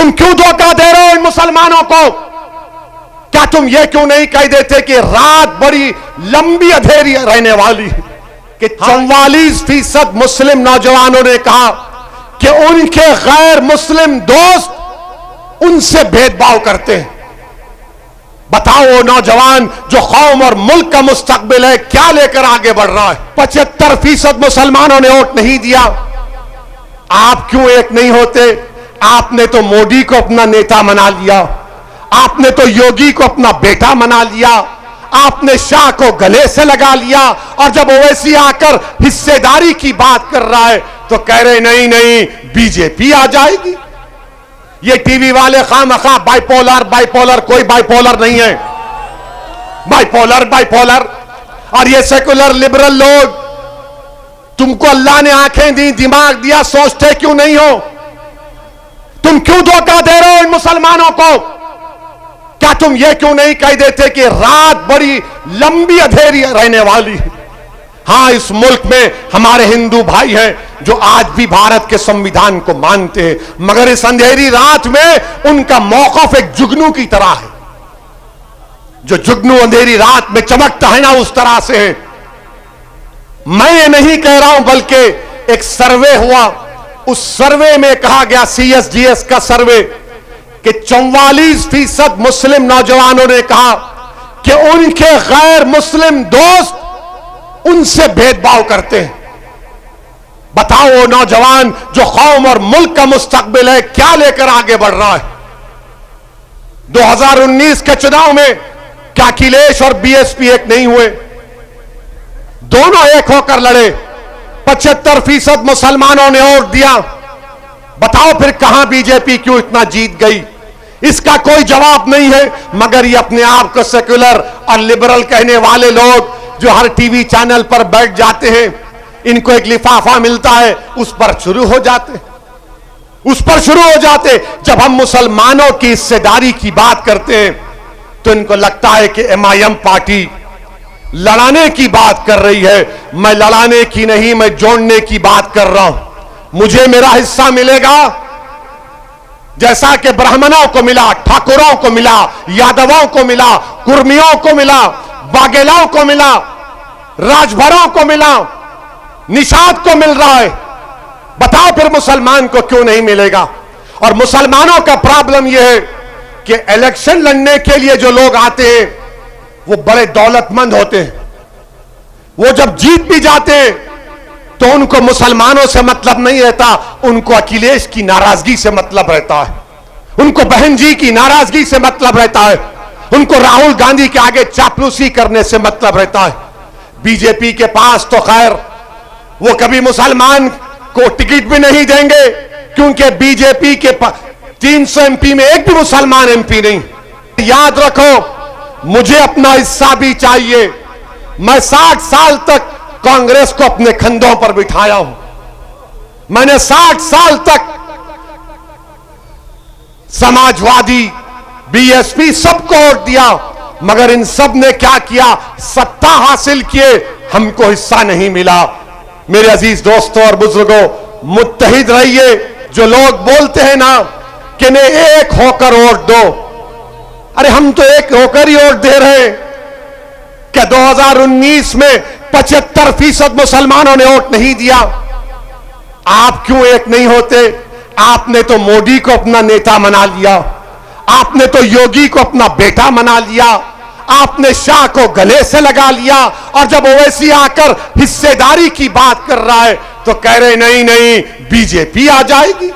तुम क्यों धोखा दे रहे हो इन मुसलमानों को? क्या तुम ये क्यों नहीं कह देते कि रात बड़ी लंबी अंधेरी रहने वाली है, कि 44% मुस्लिम नौजवानों ने कहा कि उनके गैर मुस्लिम दोस्त उनसे भेदभाव करते हैं। बताओ वो नौजवान जो कौम और मुल्क का मुस्तकबिल है, क्या लेकर आगे बढ़ रहा है? 75% मुसलमानों ने वोट नहीं दिया। आप क्यों एक नहीं होते? आपने तो मोदी को अपना नेता बना लिया, आपने तो योगी को अपना बेटा बना लिया, आपने शाह को गले से लगा लिया, और जब ओवैसी आकर हिस्सेदारी की बात कर रहा है तो कह रहे नहीं नहीं बीजेपी आ जाएगी। ये टीवी वाले खामखा बाइपोलर बाइपोलर, कोई बाइपोलर नहीं है। बाइपोलर और ये सेकुलर लिबरल लोग, तुमको अल्लाह ने आंखें दी, दिमाग दिया, सोचते क्यों नहीं हो? तुम क्यों धोखा दे रहे हो इन मुसलमानों को? क्या तुम ये क्यों नहीं कह देते कि रात बड़ी लंबी अंधेरी रहने वाली है? हां, इस मुल्क में हमारे हिंदू भाई हैं जो आज भी भारत के संविधान को मानते हैं, मगर इस अंधेरी रात में उनका मौक़िफ़ एक जुगनू की तरह है। जो जुगनू अंधेरी रात में चमकता है ना, उस तरह से है। मैं ये नहीं कह रहा हूं, बल्कि एक सर्वे हुआ, उस सर्वे में कहा गया, CSGS का सर्वे, कि 44% मुस्लिम नौजवानों ने कहा कि उनके गैर मुस्लिम दोस्त उनसे भेदभाव करते हैं। बताओ वो नौजवान जो कौम और मुल्क का मुस्तकबिल है, क्या लेकर आगे बढ़ रहा है? 2019 के चुनाव में क्या अखिलेश और BSP एक नहीं हुए? दोनों एक होकर लड़े। 75% मुसलमानों ने वोट दिया। बताओ फिर कहां बीजेपी क्यों इतना जीत गई? इसका कोई जवाब नहीं है, मगर ये अपने आप को सेक्युलर और लिबरल कहने वाले लोग जो हर टीवी चैनल पर बैठ जाते हैं, इनको एक लिफाफा मिलता है, उस पर शुरू हो जाते। जब हम मुसलमानों की हिस्सेदारी की बात करते हैं तो इनको लगता है कि MIM पार्टी लड़ाने की बात कर रही है। मैं लड़ाने की नहीं, मैं जोड़ने की बात कर रहा हूं। मुझे मेरा हिस्सा मिलेगा, जैसा कि ब्राह्मणों को मिला, ठाकुरों को मिला, यादवों को मिला, कुर्मियों को मिला, बाघेलाओं को मिला, राजभरों को मिला, निषाद को मिल रहा है। बताओ फिर मुसलमान को क्यों नहीं मिलेगा? और मुसलमानों का प्रॉब्लम यह है कि इलेक्शन लड़ने के लिए जो लोग आते हैं वो बड़े दौलतमंद होते हैं। वो जब जीत भी जाते हैं तो उनको मुसलमानों से मतलब नहीं रहता, उनको अखिलेश की नाराजगी से मतलब रहता है, उनको बहन जी की नाराजगी से मतलब रहता है, उनको राहुल गांधी के आगे चापलूसी करने से मतलब रहता है। बीजेपी के पास तो खैर वो कभी मुसलमान को टिकट भी नहीं देंगे, क्योंकि बीजेपी के 300 MP में एक भी मुसलमान MP नहीं। याद रखो, मुझे अपना हिस्सा भी चाहिए। मैं 60 साल तक कांग्रेस को अपने कंधों पर बिठाया हूं। मैंने 60 साल तक समाजवादी, BSP सबको वोट दिया, मगर इन सब ने क्या किया? सत्ता हासिल किए, हमको हिस्सा नहीं मिला। मेरे अजीज दोस्तों और बुजुर्गों, मुत्तहिद रहिए। जो लोग बोलते हैं ना कि ने एक होकर वोट दो, अरे हम तो एक होकर ही वोट दे रहे हैं। क्या 2019 में 75% मुसलमानों ने वोट नहीं दिया? आप क्यों एक नहीं होते? आपने तो मोदी को अपना नेता बना लिया, आपने तो योगी को अपना बेटा बना लिया, आपने शाह को गले से लगा लिया, और जब ओवैसी आकर हिस्सेदारी की बात कर रहा है तो कह रहे नहीं नहीं बीजेपी आ जाएगी।